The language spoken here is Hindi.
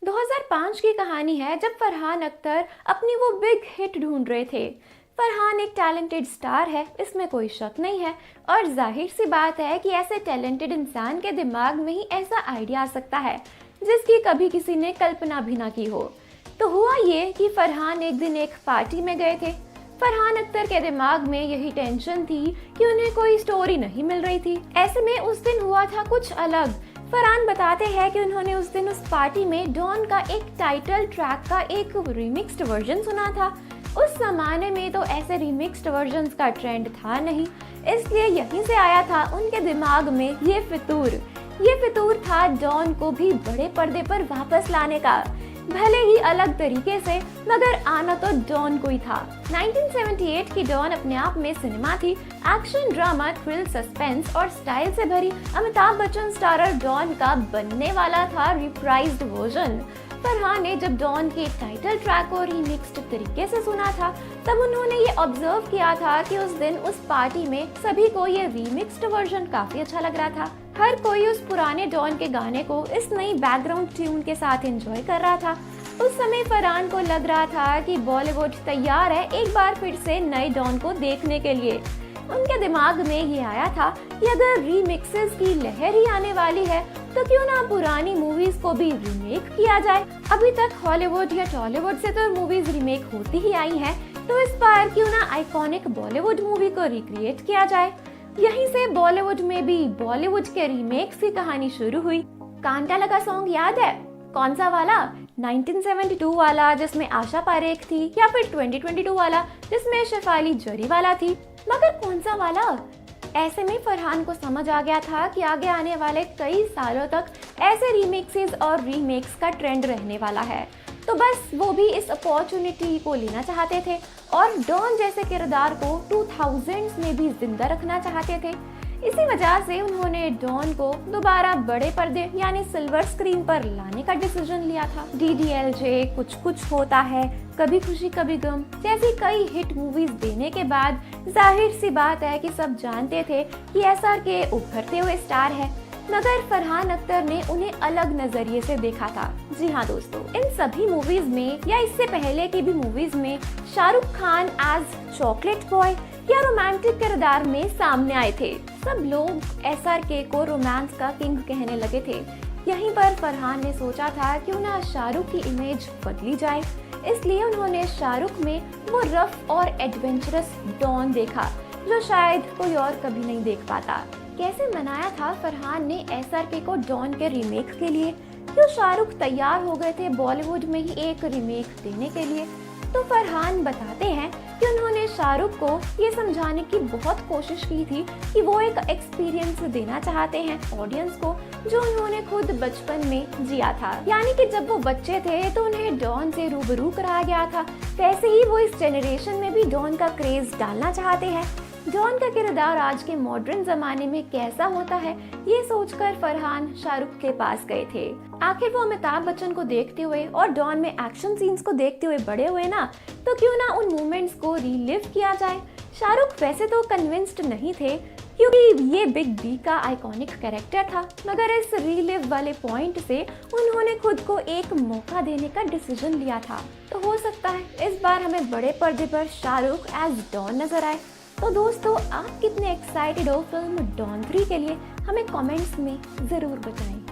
2005 की कहानी है जब फरहान अख्तर अपनी वो बिग हिट ढूंढ रहे थे। फरहान एक टैलेंटेड स्टार है, इसमें कोई शक नहीं है। और जाहिर सी बात है कि ऐसे टैलेंटेड इंसान के दिमाग में ही ऐसा आइडिया आ सकता है जिसकी कभी किसी ने कल्पना भी ना की हो। तो हुआ ये कि फरहान एक दिन एक पार्टी में गए थे। फरहान अख्तर के दिमाग में यही टेंशन थी कि उन्हें कोई स्टोरी नहीं मिल रही थी। ऐसे में उस दिन हुआ था कुछ अलग। फरहान बताते हैं कि उन्होंने उस दिन उस पार्टी में डॉन का एक टाइटल ट्रैक का एक रिमिक्स्ड वर्जन सुना था। उस जमाने में तो ऐसे रिमिक्स्ड वर्जन्स का ट्रेंड था नहीं, इसलिए यहीं से आया था उनके दिमाग में ये फितूर था डॉन को भी बड़े पर्दे पर वापस लाने का। भले ही अलग तरीके से, मगर आना तो डॉन को ही था। 1978 की डॉन अपने आप में सिनेमा थी। एक्शन, ड्रामा, थ्रिल, सस्पेंस और स्टाइल से भरी अमिताभ बच्चन स्टारर डॉन का बनने वाला था रिप्राइज्ड वर्जन। फरहान ने जब डॉन के टाइटल ट्रैक को रीमिक्स्ड तरीके से सुना था, तब उन्होंने ये ऑब्जर्व किया था कि उस दिन उस पार्टी में सभी को ये रीमिक्स्ड वर्जन काफी अच्छा लग रहा था। हर कोई उस पुराने डॉन के गाने को इस नई बैकग्राउंड ट्यून के साथ एंजॉय कर रहा था। उस समय फरहान को लग रहा था कि बॉलीवुड तैयार है एक बार फिर से नए डॉन को देखने के लिए। उनके दिमाग में ये आया था कि अगर रीमिक्सेस की लहर ही आने वाली है तो क्यों ना पुरानी मूवीज को भी रीमेक किया जाए। अभी तक हॉलीवुड या टॉलीवुड से तो मूवीज रीमेक होती ही आई हैं, तो इस बार क्यों ना आइकॉनिक बॉलीवुड मूवी को रिक्रिएट किया जाए। यहीं से बॉलीवुड में भी बॉलीवुड के रीमेक्स की कहानी शुरू हुई। कांटा लगा सॉन्ग याद है? कौन सा वाला? 1972 वाला जिसमें आशा पारेख थी, या फिर 2022 वाला जिसमें शेफाली जरी वाला थी? मगर कौन सा वाला? ऐसे में फरहान को समझ आ गया था कि आगे आने वाले कई सालों तक ऐसे रीमिक्सेस और रीमेक्स का ट्रेंड रहने वाला है। तो बस वो भी इस अपॉर्चुनिटी को लेना चाहते थे और डॉन जैसे किरदार को 2000s में भी जिंदा रखना चाहते थे। इसी वजह से उन्होंने डॉन को दोबारा बड़े पर्दे यानी सिल्वर स्क्रीन पर लाने का डिसीजन लिया था। DDLJ, कुछ कुछ होता है, कभी खुशी कभी गम जैसी कई हिट मूवीज देने के बाद जाहिर सी बात है कि सब जानते थे कि SRK उभरते हुए स्टार है, मगर फरहान अख्तर ने उन्हें अलग नजरिए से देखा था। जी हाँ दोस्तों, इन सभी मूवीज में या इससे पहले की भी मूवीज में Shahrukh Khan as chocolate boy या रोमांटिक किरदार में सामने आए थे। सब लोग SRK को रोमांस का किंग कहने लगे थे। यहीं पर फरहान ने सोचा था क्यों ना शाहरुख की इमेज बदली जाए, इसलिए उन्होंने शाहरुख में वो रफ और एडवेंचरस डॉन देखा जो शायद कोई और कभी नहीं देख पाता। कैसे मनाया था फरहान ने SRK को डॉन के रीमेक के लिए? क्यों शाहरुख तैयार हो गए थे बॉलीवुड में ही एक रीमेक देने के लिए? तो फरहान बताते हैं कि उन्होंने शाहरुख को ये समझाने की बहुत कोशिश की थी कि वो एक एक्सपीरियंस देना चाहते हैं ऑडियंस को जो उन्होंने खुद बचपन में जिया था। यानी कि जब वो बच्चे थे तो उन्हें डॉन से रूबरू कराया गया था, वैसे ही वो इस जेनरेशन में भी डॉन का क्रेज डालना चाहते हैं। डॉन का किरदार आज के मॉडर्न जमाने में कैसा होता है, ये सोचकर फरहान शाहरुख के पास गए थे। आखिर वो अमिताभ बच्चन को देखते हुए और डॉन में एक्शन सीन्स को देखते हुए बड़े हुए ना, तो क्यों ना उन मोमेंट्स को रीलिव किया जाए। शाहरुख वैसे तो कन्विंस्ड नहीं थे क्योंकि ये बिग बी का आइकॉनिक कैरेक्टर था, मगर इस रीलिव वाले पॉइंट से उन्होंने खुद को एक मौका देने का डिसीजन लिया था। तो हो सकता है इस बार हमें बड़े पर्दे पर शाहरुख एज डॉन नजर आए। तो दोस्तों, आप कितने एक्साइटेड हो फिल्म डॉन 3 के लिए, हमें कमेंट्स में जरूर बताएं।